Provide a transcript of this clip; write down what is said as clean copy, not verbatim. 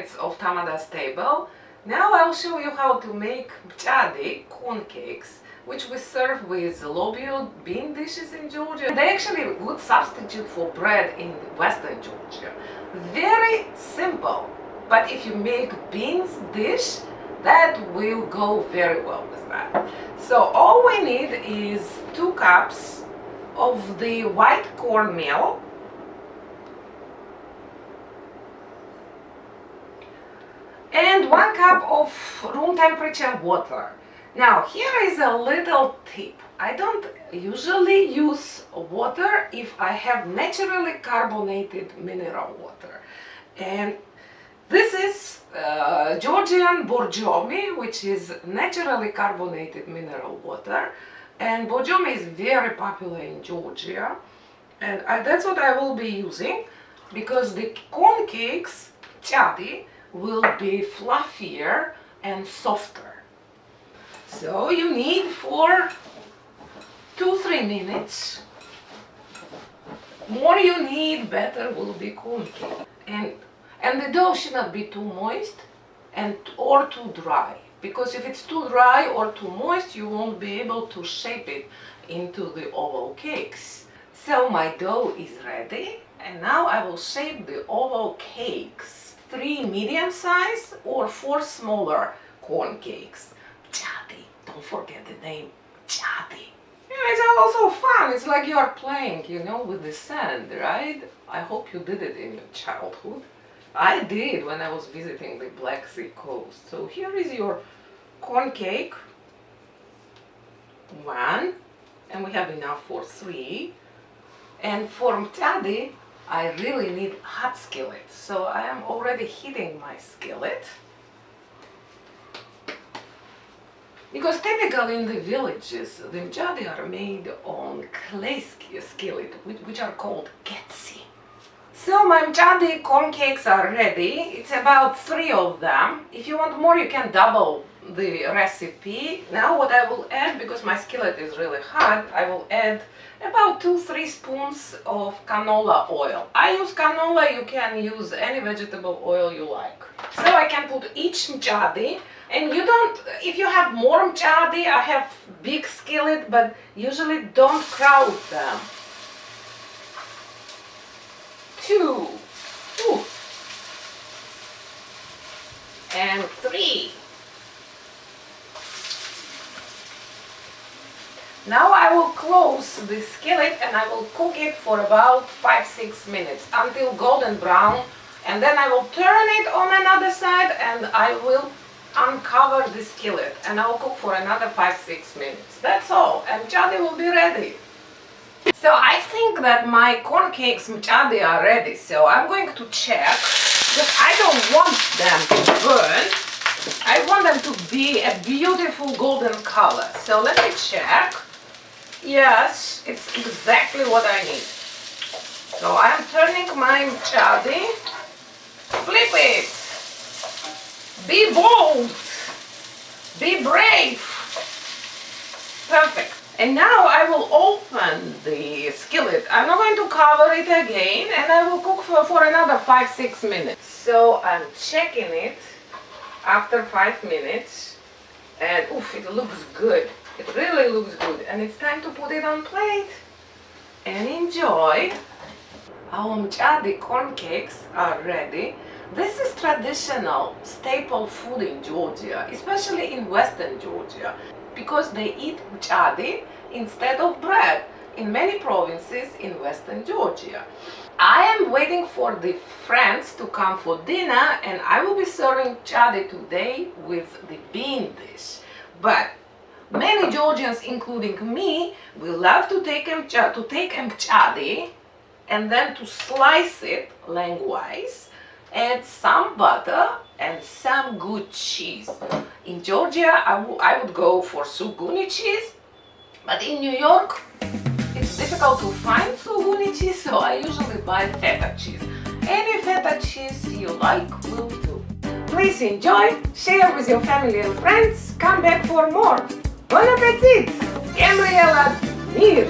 minutes of Tamada's table. Now I'll show you how to make Mchadi corn cakes, which we serve with lobio bean dishes in Georgia. They're actually a good substitute for bread in western Georgia. Very simple, but if you make beans dish, that will go very well with that. So all we need is 2 cups of the white cornmeal, and 1 cup of room temperature water. Now here is a little tip. I don't usually use water if I have naturally carbonated mineral water. And this is Georgian borjomi, which is naturally carbonated mineral water. And borjomi is very popular in Georgia. And that's what I will be using, because the corn cakes, chadi, will be fluffier and softer. So you need for 2-3 minutes. More you need, better will be corn cake. And the dough should not be too moist or too dry, because if it's too dry or too moist, you won't be able to shape it into the oval cakes. So my dough is ready, and now I will shape the oval cakes. 3 medium size or 4 smaller corn cakes. Chadi, don't forget the name, chadi. Yeah, it's also fun. It's like you are playing, you know, with the sand, right? I hope you did it in your childhood. I did when I was visiting the Black Sea coast. So here is your corn cake. 1, and we have enough for 3. And for mchadi, I really need hot skillet, so I am already heating my skillet. Because typically in the villages, the mchadi are made on clay skillet, which are called ketsi. So my mchadi corn cakes are ready. It's about 3 of them. If you want more, you can double the recipe. Now what I will add, because my skillet is really hot, I will add about 2-3 spoons of canola oil. I use canola, you can use any vegetable oil you like. So I can put each mchadi, and you don't, if you have more mchadi, I have big skillet, but usually don't crowd them. 2, and 3. Now I will close the skillet and I will cook it for about 5-6 minutes until golden brown, and then I will turn it on another side and I will uncover the skillet and I will cook for another 5-6 minutes. That's all, and mchadi will be ready. So I think that my corn cakes mchadi are ready, so I'm going to check, because I don't want them to burn. I want them to be a beautiful golden color. So let me check. Yes, it's exactly what I need. So I'm turning my mchadi. Flip it. Be bold. Be brave. Perfect. And now I will open the skillet. I'm not going to cover it again, and I will cook for another 5-6 minutes. So I'm checking it after 5 minutes, and oof, it looks good. It really looks good, and it's time to put it on plate and enjoy. Our mchadi corn cakes are ready. This is traditional staple food in Georgia, especially in western Georgia, because they eat mchadi instead of bread in many provinces in western Georgia. I am waiting for the friends to come for dinner, and I will be serving chadi today with the bean dish. But many Georgians, including me, will love to take mchadi and then to slice it lengthwise, add some butter and some good cheese. In Georgia, I would go for suguni cheese, but in New York, it's difficult to find suguni cheese, so I usually buy feta cheese. Any feta cheese you like will do. Please enjoy, share with your family and friends, come back for more. Bon appétit! Gabriela Mir!